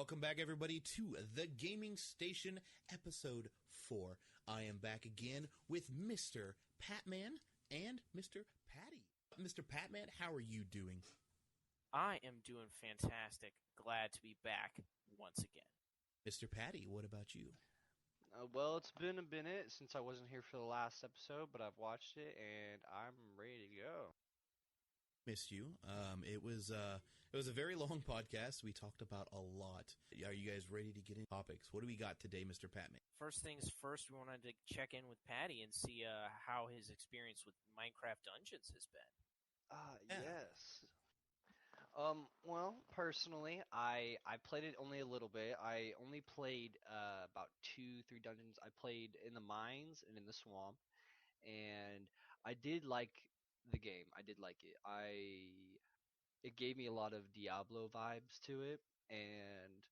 Welcome back, everybody, to The Gaming Station, Episode 4. I am back again with Mr. Patman and Mr. Patty. Mr. Patman, how are you doing? I am doing fantastic. Glad to be back once again. Mr. Patty, what about you? Well, it's been a minute since I wasn't here for the last episode, but I've watched it and I'm ready to go. Missed you. It was a very long podcast. We talked about a lot. Are you guys ready to get into topics? What do we got today, Mr. Patman? First things first, we wanted to check in with Patty and see how his experience with Minecraft Dungeons has been. Yes. Well, personally, I played it only a little bit. I only played about 2-3 dungeons. I played in the mines and in the swamp, and I did like the game. I did like it. It gave me a lot of Diablo vibes to it, and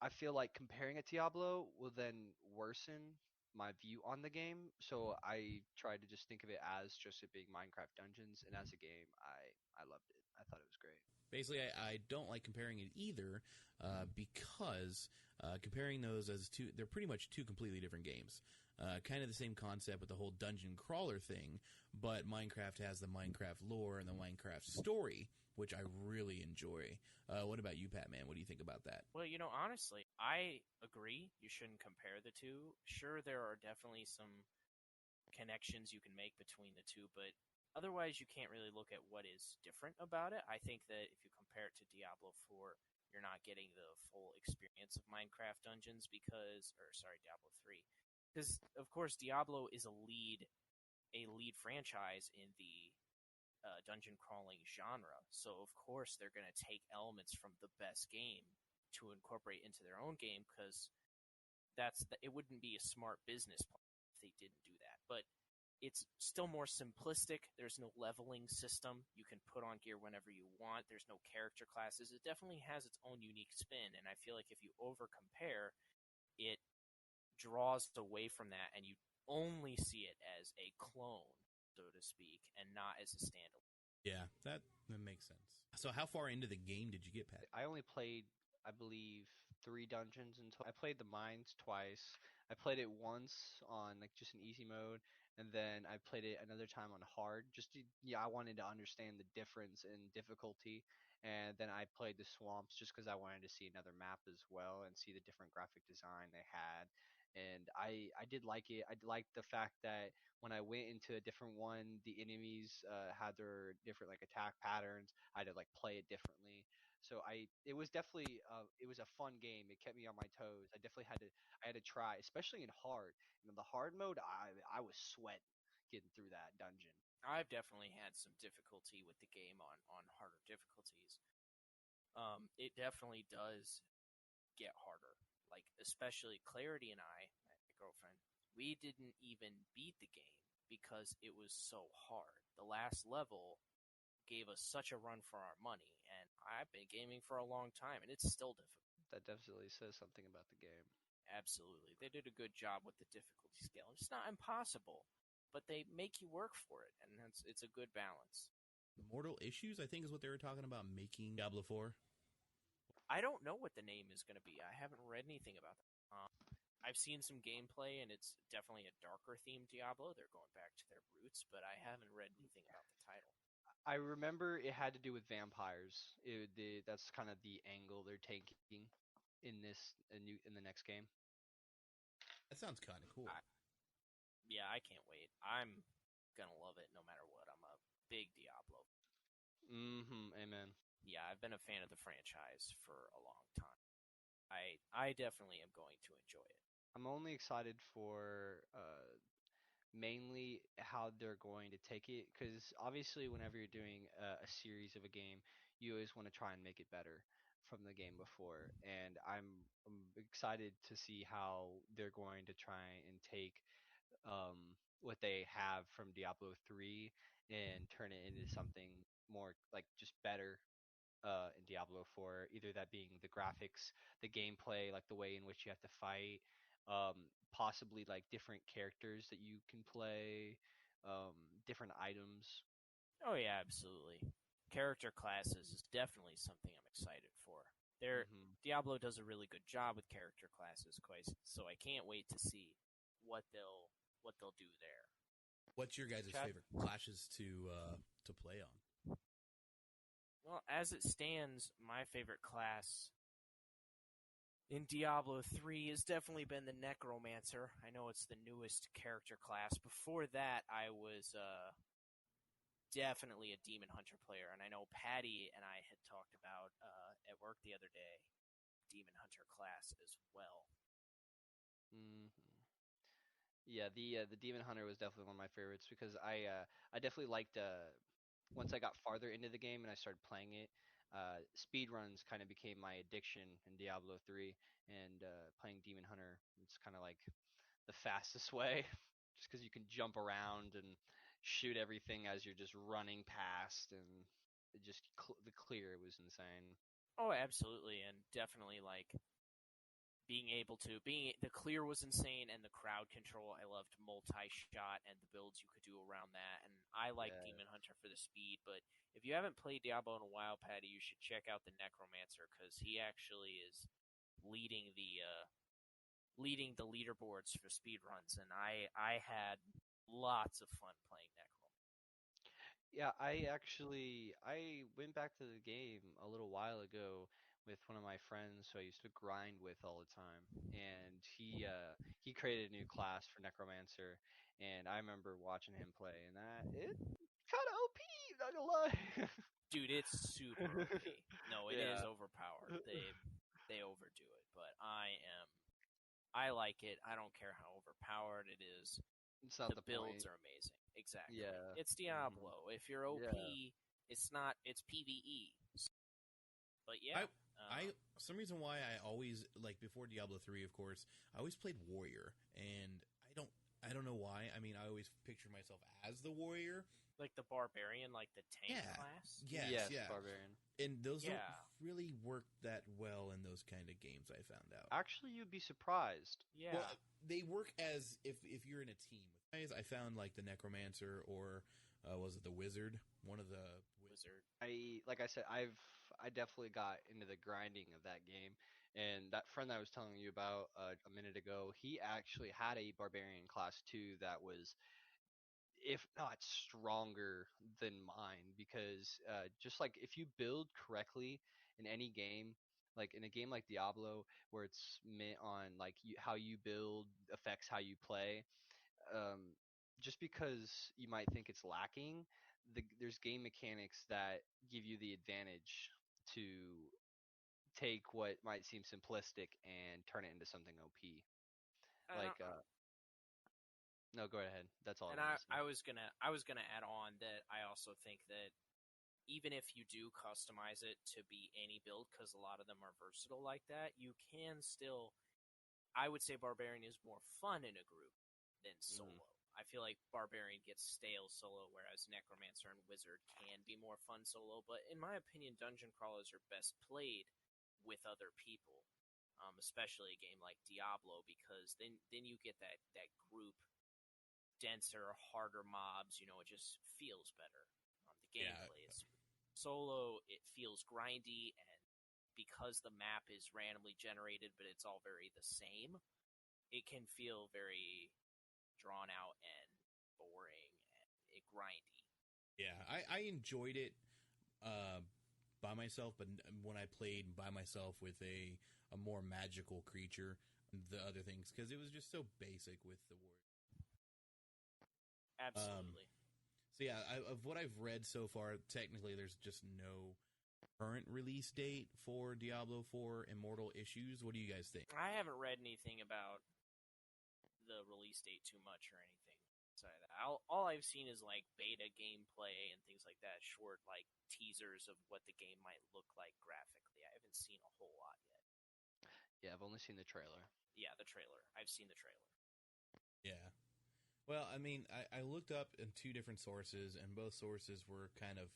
I feel like comparing it to Diablo will then worsen my view on the game. So I tried to just think of it as just it being Minecraft Dungeons, and as a game, I loved it. I thought it was great. Basically, I don't like comparing it either because comparing those as two, they're pretty much two completely different games. Kind of the same concept with the whole dungeon crawler thing, but Minecraft has the Minecraft lore and the Minecraft story, which I really enjoy. What about you, Patman? What do you think about that? Well, honestly, I agree. You shouldn't compare the two. Sure, there are definitely some connections you can make between the two, but otherwise you can't really look at what is different about it. I think that if you compare it to Diablo 4, you're not getting the full experience of Minecraft Dungeons Diablo 3. Because, of course, Diablo is a lead franchise in the dungeon crawling genre. So, of course, they're going to take elements from the best game to incorporate into their own game, because it wouldn't be a smart business plan if they didn't do that. But it's still more simplistic. There's no leveling system. You can put on gear whenever you want. There's no character classes. It definitely has its own unique spin, and I feel like if you over-compare, it draws away from that, and you only see it as a clone, so to speak, and not as a standalone. Yeah, that makes sense. So how far into the game did you get, Pat? I only played, I believe, 3 dungeons until I played the mines twice. I played it once on just an easy mode, and then I played it another time on hard. I wanted to understand the difference in difficulty, and then I played the swamps just because I wanted to see another map as well and see the different graphic design they had. And I did like it. I liked the fact that when I went into a different one, the enemies had their different attack patterns. I had to play it differently. So it was definitely it was a fun game. It kept me on my toes. I had to try, especially in hard. The hard mode, I was sweating getting through that dungeon. I've definitely had some difficulty with the game on harder difficulties. It definitely does get harder. Especially Clarity and I, my girlfriend, we didn't even beat the game because it was so hard. The last level gave us such a run for our money, and I've been gaming for a long time, and it's still difficult. That definitely says something about the game. Absolutely. They did a good job with the difficulty scale. It's not impossible, but they make you work for it, and it's a good balance. Mortal Issues, I think, is what they were talking about making Diablo 4. I don't know what the name is going to be. I haven't read anything about that. I've seen some gameplay, and it's definitely a darker themed Diablo. They're going back to their roots, but I haven't read anything about the title. I remember it had to do with vampires. That's kind of the angle they're taking in the next game. That sounds kind of cool. I can't wait. I'm gonna love it no matter what. I'm a big Diablo. Amen. Yeah, I've been a fan of the franchise for a long time. I definitely am going to enjoy it. I'm only excited for mainly how they're going to take it, because obviously whenever you're doing a series of a game, you always want to try and make it better from the game before, and I'm excited to see how they're going to try and take what they have from Diablo 3 and turn it into something more just better in Diablo 4, either that being the graphics, the gameplay, the way in which you have to fight, possibly different characters that you can play, different items. Oh yeah, absolutely. Character classes is definitely something I'm excited for. Diablo does a really good job with character classes, so I can't wait to see what they'll do there. What's your guys' favorite classes to play on? Well, as it stands, my favorite class in Diablo 3 has definitely been the Necromancer. I know it's the newest character class. Before that, I was definitely a Demon Hunter player, and I know Patty and I had talked about at work the other day Demon Hunter class as well. Mm-hmm. Yeah, the Demon Hunter was definitely one of my favorites because I definitely liked once I got farther into the game and I started playing it, speed runs kind of became my addiction in Diablo 3, and playing Demon Hunter, it's kind of like the fastest way, just because you can jump around and shoot everything as you're just running past, and it just the clear was insane. Oh, absolutely, and definitely like the clear was insane, and the crowd control. I loved multi-shot and the builds you could do around that, and I like Demon Hunter for the speed. But if you haven't played Diablo in a while, Patty, you should check out the Necromancer because he actually is leading the leaderboards for speed runs, and I had lots of fun playing Necro. Yeah, I went back to the game a little while ago with one of my friends who I used to grind with all the time, and he created a new class for Necromancer, and I remember watching him play, and that it kind of OP, not gonna lie. Dude, it's super OP. No, it is Yeah. overpowered. They overdo it, but I like it. I don't care how overpowered it is. It's not The builds point. are amazing. Exactly. Yeah. It's Diablo. If you're OP, Yeah. it's PvE. But yeah. I some reason why I always like before Diablo 3, of course, I always played warrior, and I don't know why. I mean, I always picture myself as the warrior, like the barbarian, like the tank class. Yes, yeah, barbarian. and those don't really work that well in those kind of games. I found out. Actually, you'd be surprised. Yeah. Well, they work as if you're in a team. I found like the Necromancer or was it the Wizard? One of the Wizard. Like I said, I definitely got into the grinding of that game, and that friend that I was telling you about a minute ago, he actually had a barbarian class too that was, if not stronger than mine, because just like if you build correctly in any game, like in a game like Diablo, where it's meant on like how you build affects how you play. Just because you might think it's lacking, there's game mechanics that give you the advantage to take what might seem simplistic and turn it into something OP. Like, no, go ahead. That's all And I wanted to say. I was gonna add on that I also think that even if you do customize it to be any build, because a lot of them are versatile like that, you can still. I would say Barbarian is more fun in a group than solo. I feel like Barbarian gets stale solo, whereas Necromancer and Wizard can be more fun solo. But in my opinion, dungeon crawlers are best played with other people, especially a game like Diablo, because then you get that group denser, harder mobs. You know, it just feels better. The gameplay is solo. It feels grindy, and because the map is randomly generated, but it's all very the same, it can feel very drawn out and boring and grindy. Yeah, I enjoyed it by myself, but when I played by myself with a more magical creature, the other things, because it was just so basic with the warrior. Absolutely. So yeah, of what I've read so far, technically there's just no current release date for Diablo 4 Immortal Issues. What do you guys think? I haven't read anything about the release date too much or anything. All I've seen is like beta gameplay and things like that, short like teasers of what the game might look like graphically. I haven't seen a whole lot yet. Yeah, I've only seen the trailer. Yeah, the trailer. I've seen the trailer. Yeah. Well, I mean, I looked up in two different sources, and both sources were kind of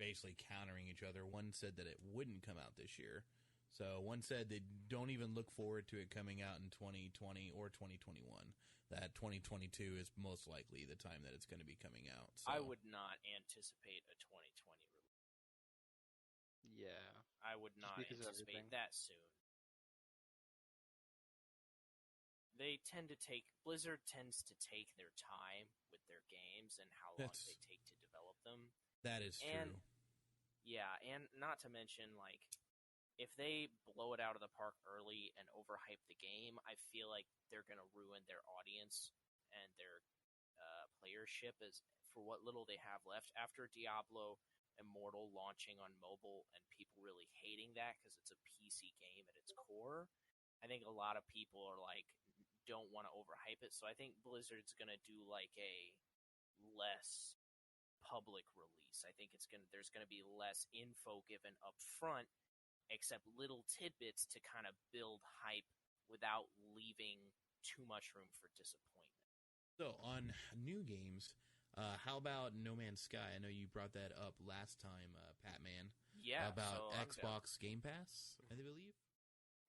basically countering each other. One said that it wouldn't come out this year. So one said they don't even look forward to it coming out in 2020 or 2021. That 2022 is most likely the time that it's going to be coming out. So. I would not anticipate a 2020 release. Yeah. I would just not because of anticipate everything. that soon. Blizzard tends to take their time with their games and how long they That's take to develop them. that is And true. yeah, and not to mention, like, if they blow it out of the park early and overhype the game, I feel like they're going to ruin their audience and their playership as for what little they have left after Diablo Immortal launching on mobile and people really hating that because it's a PC game at its core. I think a lot of people are like don't want to overhype it, so I think Blizzard's going to do like a less public release. I think there's going to be less info given up front except little tidbits to kind of build hype without leaving too much room for disappointment. So on new games, how about No Man's Sky? I know you brought that up last time, Patman. Yeah, About so I'm down. Xbox Game Pass, I believe.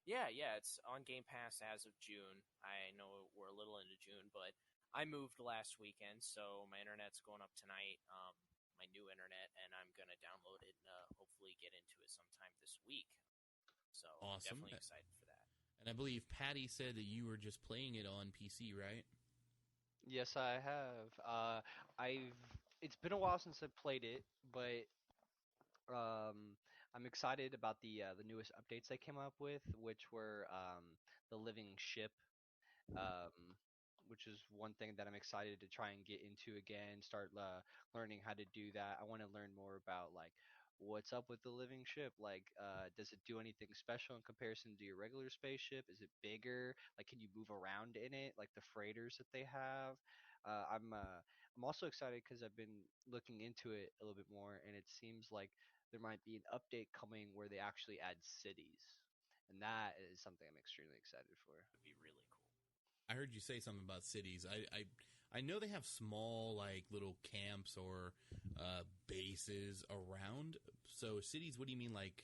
Yeah, it's on Game Pass as of June. I know we're a little into June, but I moved last weekend, so my internet's going up tonight, my new internet, and I'm going to download it and hopefully get into it sometime this week. So I'm Awesome. definitely excited for that. And I believe Patty said that you were just playing it on PC, right? Yes, I have. I've. It's been a while since I played it, but I'm excited about the newest updates they came up with, which were the living ship, um, which is one thing that I'm excited to try and get into again. Start learning how to do that. I want to learn more about like what's up with the living ship. Like, does it do anything special in comparison to your regular spaceship? Is it bigger? Like, can you move around in it? Like the freighters that they have. I'm also excited because I've been looking into it a little bit more, and it seems like there might be an update coming where they actually add cities, and that is something I'm extremely excited for. It would be really cool. I heard you say something about cities. I know they have small like little camps or bases around. So cities, what do you mean? Like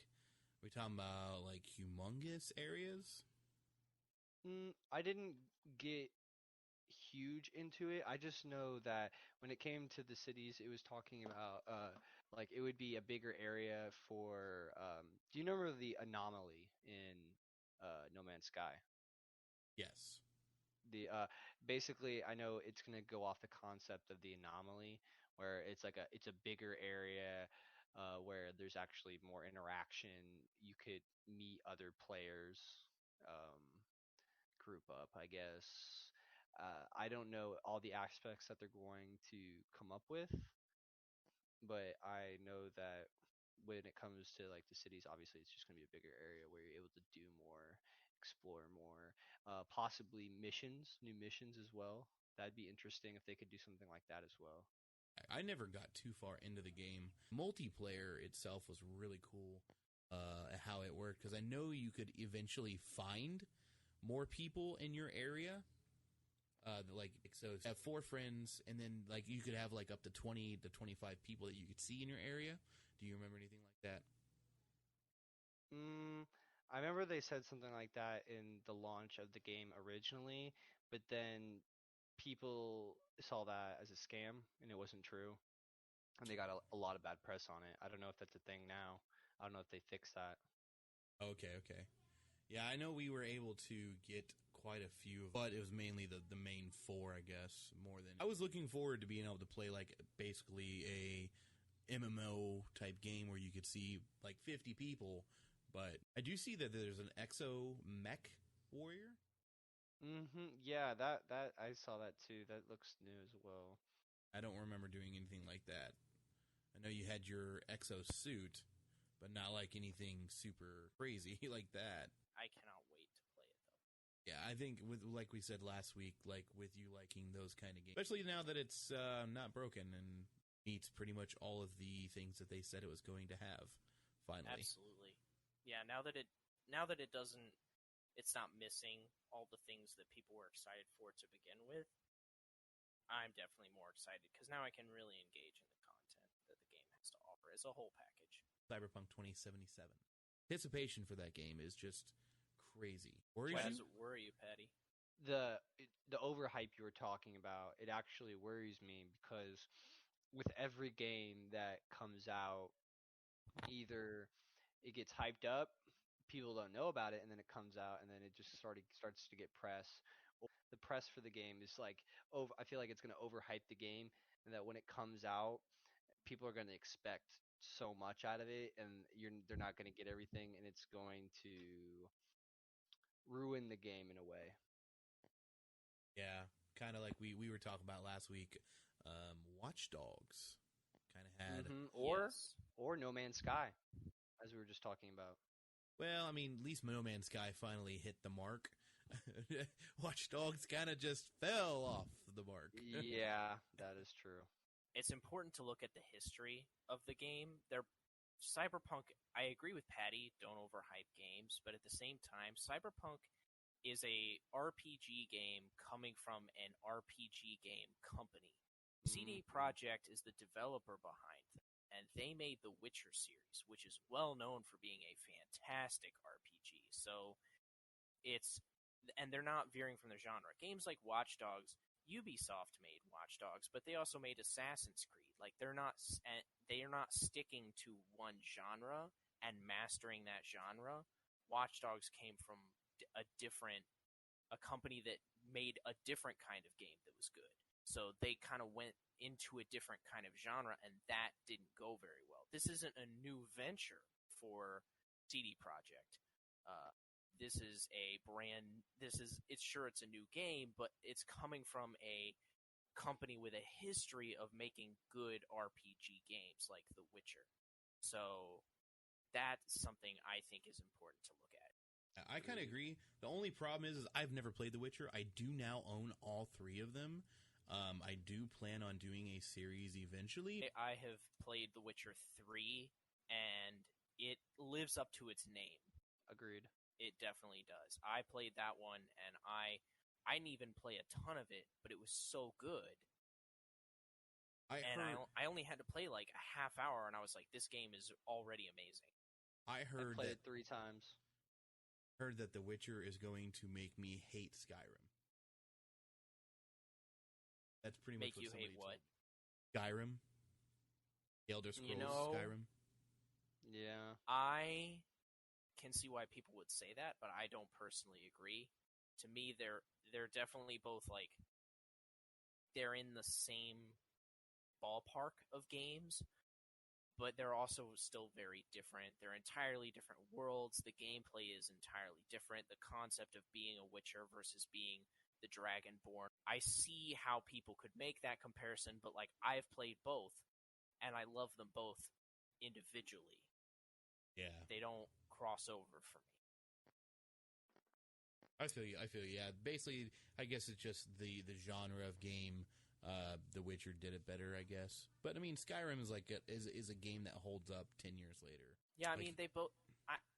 are we talking about like humongous areas? I didn't get huge into it. I just know that when it came to the cities, it was talking about like it would be a bigger area for. Do you remember the anomaly in No Man's Sky? Yes. The basically, I know it's gonna go off the concept of the anomaly, where it's a bigger area. Where there's actually more interaction, you could meet other players, um, group up, I guess. I don't know all the aspects that they're going to come up with, but I know that when it comes to like the cities, obviously it's just going to be a bigger area where you're able to do more, explore more, possibly missions, new missions as well. That'd be interesting if they could do something like that as well. I never got too far into the game. Multiplayer itself was really cool. How it worked because I know you could eventually find more people in your area. Like so, have 4 friends, and then like you could have like up to 20 to 25 people that you could see in your area. Do you remember anything like that? Mm, I remember they said something like that in the launch of the game originally, but then people saw that as a scam and it wasn't true, and they got a lot of bad press on it. I don't know if that's a thing now. I don't know if they fixed that. Okay. Yeah, I know we were able to get quite a few, but it was mainly the main 4, I guess, more than I was looking forward to being able to play like basically a MMO type game where you could see like 50 people. But I do see that there's an exo mech warrior. Yeah, that I saw that too. That looks new as well. I don't remember doing anything like that. I know you had your exo suit, but not like anything super crazy like that. I cannot wait to play it though. Yeah, I think with like we said last week, like with you liking those kind of games, especially now that it's not broken and meets pretty much all of the things that they said it was going to have. Finally, Absolutely. Yeah, now that it doesn't it's not missing all the things that people were excited for to begin with. I'm definitely more excited because now I can really engage in the content that the game has to offer as a whole package. CyberPunk 2077. Anticipation for that game is just crazy. Worries Why you? does it worry you, Patty? The overhype you were talking about, it actually worries me because with every game that comes out, either it gets hyped up, people don't know about it, and then it comes out, and then it just starts to get press. The press for the game is like over. I feel like it's going to overhype the game, and that when it comes out, people are going to expect so much out of it, and they're not going to get everything, and it's going to ruin the game in a way. Yeah, kind of like we were talking about last week. Watch Dogs kind of had. Yes. Or No Man's Sky, as we were just talking about. Well, I mean, at least No Man's Sky finally hit the mark. Watch Dogs kind of just fell off the mark. Yeah, that is true. It's important to look at the history of the game. Cyberpunk, I agree with Patty, don't overhype games, but at the same time, Cyberpunk is a RPG game coming from an RPG game company. CD Projekt is the developer behind them, and they made the Witcher series, which is well known for being a fantastic RPG. So and they're not veering from their genre. Games like Watch Dogs, Ubisoft made Watch Dogs, but they also made Assassin's Creed. Like they are not sticking to one genre and mastering that genre. Watch Dogs came from a company that made a different kind of game that was good. So they kind of went into a different kind of genre, and that didn't go very well. This isn't a new venture for CD Projekt. It's a new game, but it's coming from a company with a history of making good RPG games like The Witcher. So that's something I think is important to look at. I kind of agree. The only problem is I've never played The Witcher. I do now own all 3 of them. I do plan on doing a series eventually. I have played The Witcher 3, and it lives up to its name. Agreed. It definitely does. I played that one, and I didn't even play a ton of it, but it was so good. I only had to play like a half hour, and I was like, this game is already amazing. I played it 3 times. Heard that The Witcher is going to make me hate Skyrim. That's pretty much make you hate what? Skyrim. The Elder Scrolls Skyrim. Yeah. I can see why people would say that, but I don't personally agree. To me, they're definitely both like they're in the same ballpark of games, but they're also still very different. They're entirely different worlds. The gameplay is entirely different. The concept of being a Witcher versus being the Dragonborn. I see how people could make that comparison, but like I've played both, and I love them both individually. Yeah. They don't cross over for me. I feel you. Yeah. Basically, I guess it's just the genre of game. The Witcher did it better, I guess. But I mean, Skyrim is like is a game that holds up 10 years later. Yeah, I mean they both.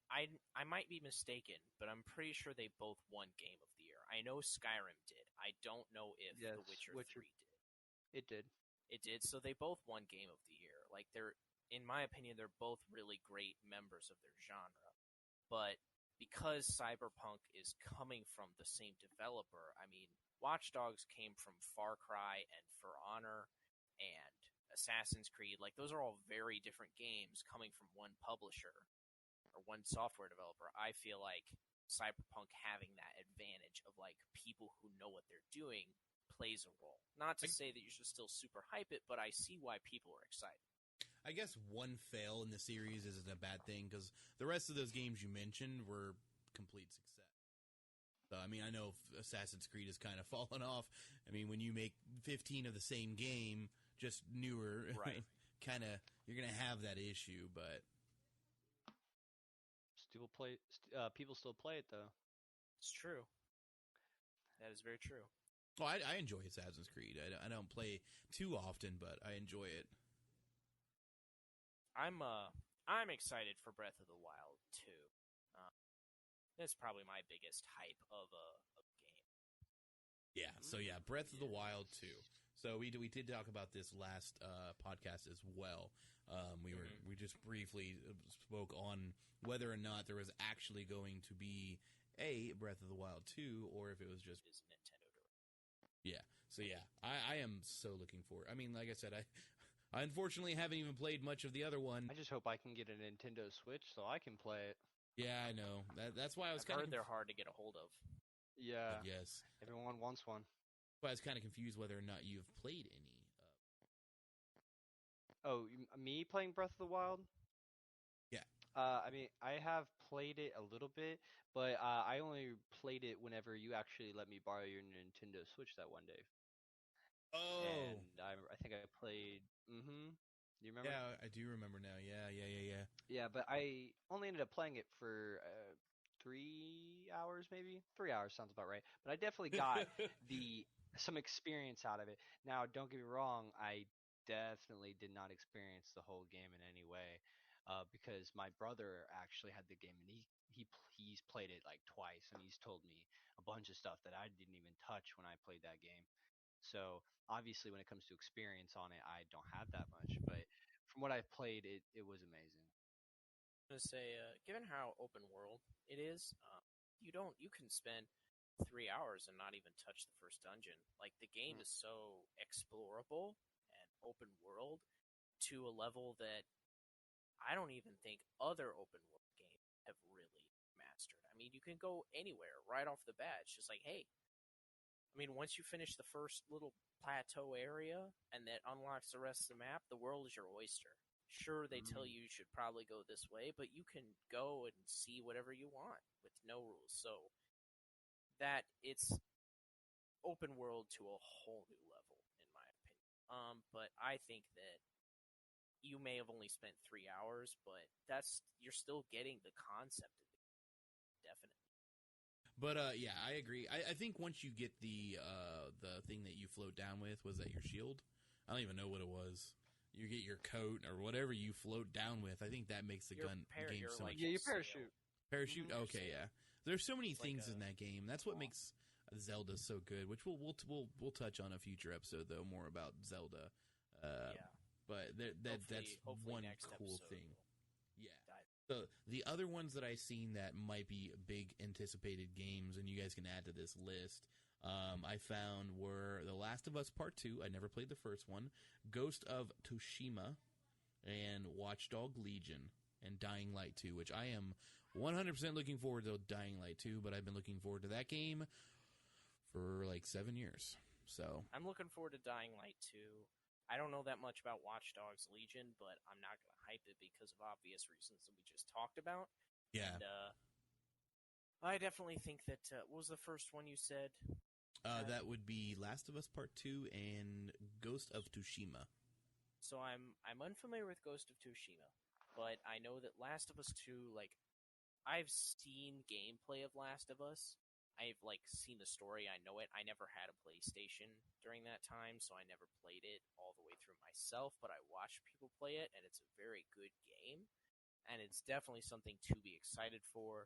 I might be mistaken, but I'm pretty sure they both won Game of the Year. I know Skyrim did. I don't know if The Witcher 3 did. It did. It did. So they both won Game of the Year. Like in my opinion, they're both really great members of their genre. But because Cyberpunk is coming from the same developer, I mean, Watch Dogs came from Far Cry and For Honor and Assassin's Creed. Like those are all very different games coming from one publisher or one software developer. I feel like Cyberpunk having that advantage of like people who know what they're doing plays a role. Not to say that you should still super hype it, but I see why people are excited. I guess one fail in the series isn't a bad thing because the rest of those games you mentioned were complete success. So, I mean, I know Assassin's Creed has kind of fallen off. I mean, when you make 15 of the same game, just newer, right? You're gonna have that issue, but people still play it though. It's true. That is very true. Well, I enjoy Assassin's Creed. I don't play too often, but I enjoy it. I'm excited for Breath of the Wild 2. That's probably my biggest hype of a game. Yeah. So yeah, Breath of the Wild 2. So we did talk about this last podcast as well. We just briefly spoke on whether or not there was actually going to be a Breath of the Wild 2 or if it was just Nintendo Direct. Yeah. So yeah, I am so looking forward. I mean, like I said, I unfortunately haven't even played much of the other one. I just hope I can get a Nintendo Switch so I can play it. Yeah, I know. That's why I was I've kind heard of. they're hard to get a hold of. Yeah, Yes. everyone wants one. That's why I was kind of confused whether or not you've played any. Oh, me playing Breath of the Wild? Yeah. I mean, I have played it a little bit, but I only played it whenever you actually let me borrow your Nintendo Switch that one day. Oh. And I think I played. You remember? Yeah, I do remember now. Yeah. Yeah, but I only ended up playing it for 3 hours, maybe 3 hours sounds about right. But I definitely got the some experience out of it. Now, don't get me wrong, I definitely did not experience the whole game in any way, because my brother actually had the game and he's played it like twice and he's told me a bunch of stuff that I didn't even touch when I played that game. So obviously, when it comes to experience on it, I don't have that much, but from what I've played, it was amazing. I'm gonna say, given how open world it is, you can spend 3 hours and not even touch the first dungeon. Like the game Mm. is so explorable and open world to a level that I don't even think other open world games have really mastered. I mean, you can go anywhere right off the bat. It's just like, hey, I mean, once you finish the first little plateau area and that unlocks the rest of the map, the world is your oyster. Sure, they tell you should probably go this way, but you can go and see whatever you want with no rules. So that it's open world to a whole new level, in my opinion. But I think that you may have only spent 3 hours, but you're still getting the concept of it, definitely. But yeah, I agree. I think once you get the thing that you float down with, was that your shield? I don't even know what it was. You get your coat or whatever you float down with. I think that makes the game so much. Yeah, your parachute. Parachute. Mhm. Okay, yeah. There's so many It's like things a in that game. That's what makes Zelda so good. Which we'll touch on a future episode though, more about Zelda. Yeah. But that's Hopefully one next cool episode thing. we'll Yeah. dive. The other ones that I've seen that might be big anticipated games, and you guys can add to this list, I found were The Last of Us Part 2. I never played the first one. Ghost of Tsushima, and Watchdog Legion, and Dying Light 2, which I am 100% looking forward to Dying Light 2, but I've been looking forward to that game for like 7 years. So I'm looking forward to Dying Light 2. I don't know that much about Watch Dogs Legion, but I'm not going to hype it because of obvious reasons that we just talked about. yeah, And I definitely think that what was the first one you said? that would be Last of Us Part 2 and Ghost of Tsushima. So I'm unfamiliar with Ghost of Tsushima, but I know that Last of Us 2, like, I've seen gameplay of Last of Us. I've like seen the story. I know it. I never had a PlayStation during that time, so I never played it all the way through myself, but I watched people play it, and it's a very good game, and it's definitely something to be excited for,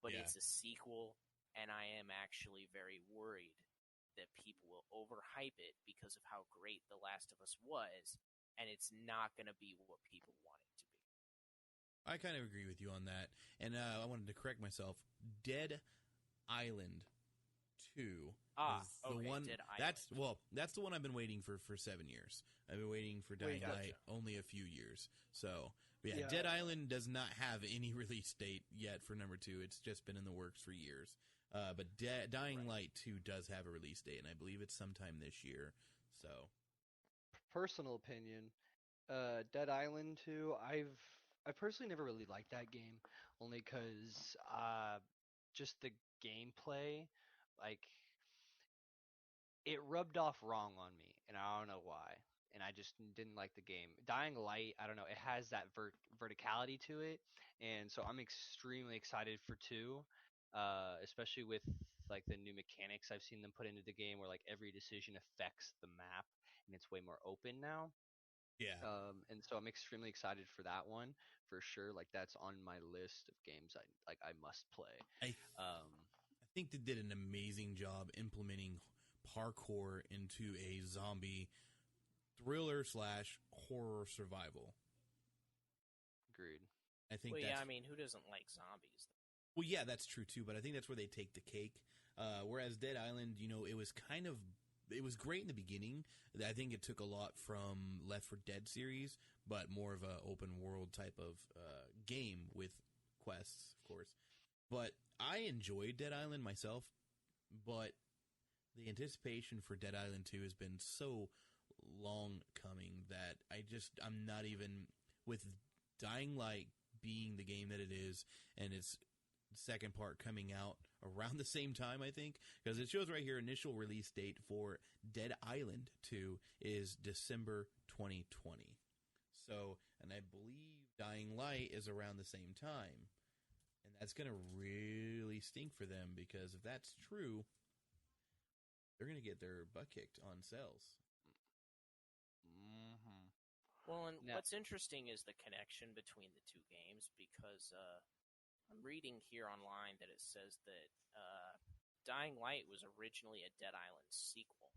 but Yeah. it's a sequel, and I am actually very worried that people will overhype it because of how great The Last of Us was, and it's not going to be what people want it to be. I kind of agree with you on that. And I wanted to correct myself. Dead Island 2 is the one. Dead Island. That's the one I've been waiting for 7 years. I've been waiting for Dying Light only a few years. So, yeah, Dead Island does not have any release date yet for number 2. It's just been in the works for years. But Dying Light 2 does have a release date, and I believe it's sometime this year. So, Personal opinion, Dead Island 2, I personally never really liked that game, only because just the gameplay, like it rubbed off wrong on me, and I don't know why. And I just didn't like the game. Dying Light, I don't know, it has that verticality to it, and so I'm extremely excited for 2, especially with like the new mechanics I've seen them put into the game, where like every decision affects the map, and it's way more open now. yeah. And so I'm extremely excited for that one for sure. Like that's on my list of games I must play. I think they did an amazing job implementing parkour into a zombie thriller / horror survival. Agreed. I think Well, that's, yeah, I mean, who doesn't like zombies? well, yeah, that's true too. But I think that's where they take the cake. Whereas Dead Island, it was kind of it was great in the beginning. I think it took a lot from Left 4 Dead series, but more of a open world type of game with quests, of course. But I enjoyed Dead Island myself, but the anticipation for Dead Island 2 has been so long coming that I'm not even, with Dying Light being the game that it is, and its second part coming out around the same time, I think, because it shows right here, initial release date for Dead Island 2 is December 2020. So, and I believe Dying Light is around the same time. And that's going to really stink for them, because if that's true, they're going to get their butt kicked on sales. Mm-hmm. Well, and Now, what's interesting is the connection between the two games, because I'm reading here online that it says that Dying Light was originally a Dead Island sequel.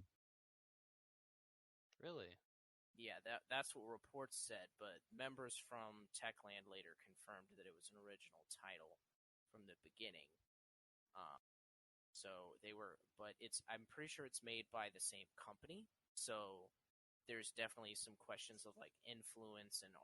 really? Yeah, that's what reports said, but members from Techland later confirmed that it was an original title from the beginning. So they were, but I'm pretty sure it's made by the same company. So there's definitely some questions of like influence, and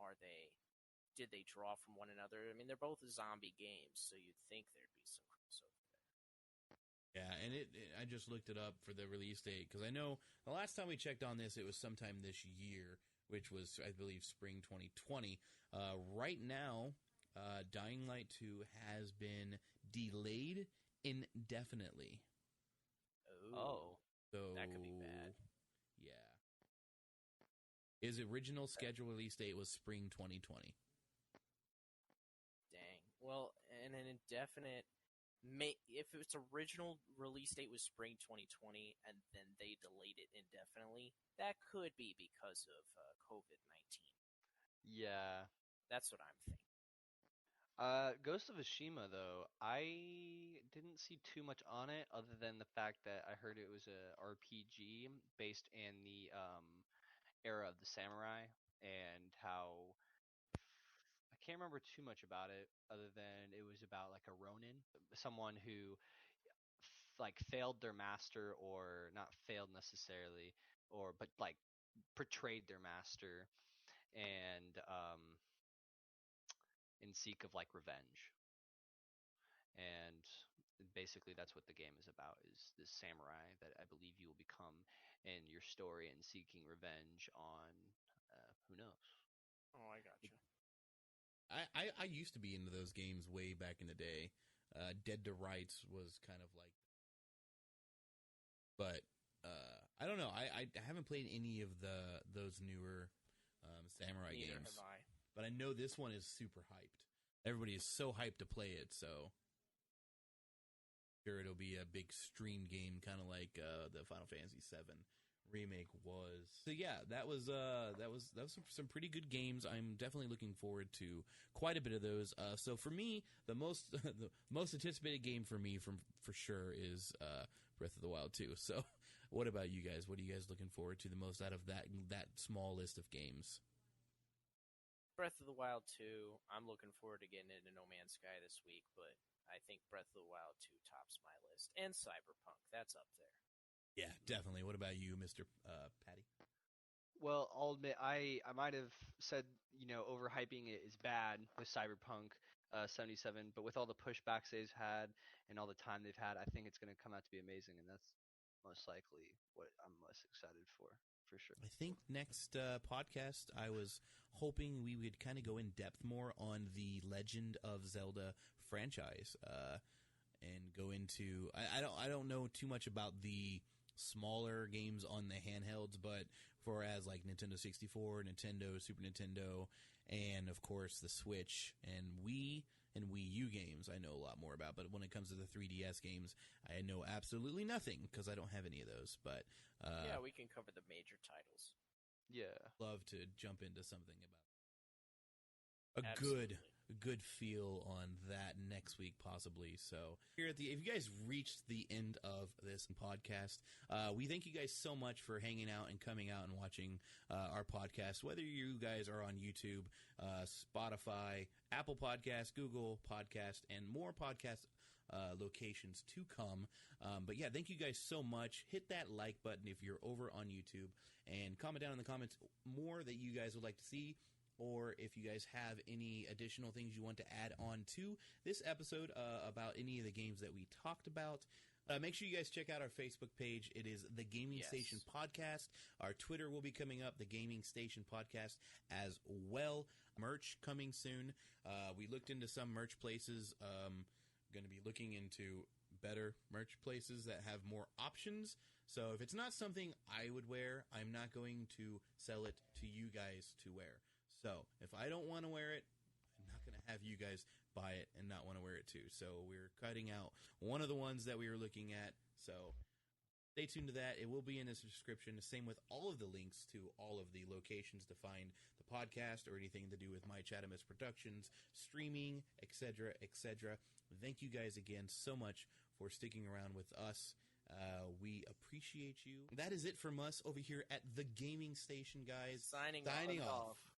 did they draw from one another? I mean, they're both zombie games, so you'd think there'd be some crossover there. Yeah, and I just looked it up for the release date, because I know the last time we checked on this, it was sometime this year, which was, I believe, spring 2020. Right now, Dying Light 2 has been delayed indefinitely. Oh. So That could be bad. Yeah. His original scheduled release date was spring 2020. Dang. Well, and an indefinite. If its original release date was spring 2020 and then they delayed it indefinitely, that could be because of COVID-19. Yeah. That's what I'm thinking. Ghost of Tsushima, though, I didn't see too much on it other than the fact that I heard it was a RPG based in the era of the samurai, and how I can't remember too much about it other than it was about like a ronin, someone who like failed their master, or not failed necessarily, or but like portrayed their master, and in seek of like revenge. And basically that's what the game is about, is this samurai that I believe you will become in your story, and seeking revenge on who knows. Oh, I gotcha. I used to be into those games way back in the day. Dead to Rights was kind of like, but I don't know. I haven't played any of those newer samurai Neither games, have I. but I know this one is super hyped. Everybody is so hyped to play it, so sure it'll be a big stream game, kind of like the Final Fantasy VII remake was. So yeah, that was some pretty good games. I'm definitely looking forward to quite a bit of those. So for me, the most the most anticipated game for me for sure is Breath of the Wild 2. So what about you guys? What are you guys looking forward to the most out of that small list of games? Breath of the Wild 2, I'm looking forward to getting into No Man's Sky this week, but I think Breath of the Wild 2 tops my list. And CyberPunk, that's up there. Yeah, definitely. What about you, Mr. Patty? Well, I'll admit I might have said, overhyping it is bad with Cyberpunk 77, but with all the pushbacks they've had and all the time they've had, I think it's going to come out to be amazing, and that's most likely what I'm most excited for sure. I think next podcast, I was hoping we would kind of go in depth more on the Legend of Zelda franchise, and go into. I don't know too much about the smaller games on the handhelds, but for as like Nintendo 64, Nintendo, Super Nintendo, and of course the Switch and Wii and Wii U games, I know a lot more about. But when it comes to the 3DS games, I know absolutely nothing because I don't have any of those. But yeah, we can cover the major titles. Yeah, love to jump into something about Absolutely. good feel on that next week, possibly. So here if you guys reached the end of this podcast, we thank you guys so much for hanging out and coming out and watching our podcast, whether you guys are on YouTube, Spotify, Apple Podcast, Google Podcast, and more podcasts locations to come. But yeah, thank you guys so much. Hit that like button if you're over on YouTube, and comment down in the comments more that you guys would like to see, or if you guys have any additional things you want to add on to this episode about any of the games that we talked about. Make sure you guys check out our Facebook page. It is The Gaming Station Podcast. Our Twitter will be coming up, The Gaming Station Podcast as well. Merch coming soon. We looked into some merch places. Going to be looking into better merch places that have more options. So if it's not something I would wear, I'm not going to sell it to you guys to wear. So if I don't want to wear it, I'm not going to have you guys buy it and not want to wear it too. So we're cutting out one of the ones that we were looking at. So stay tuned to that. It will be in the description. The same with all of the links to all of the locations to find the podcast or anything to do with My Chatamus Productions, streaming, etc., etc. Thank you guys again so much for sticking around with us. We appreciate you. That is it from us over here at The Gaming Station, guys. Signing off. off.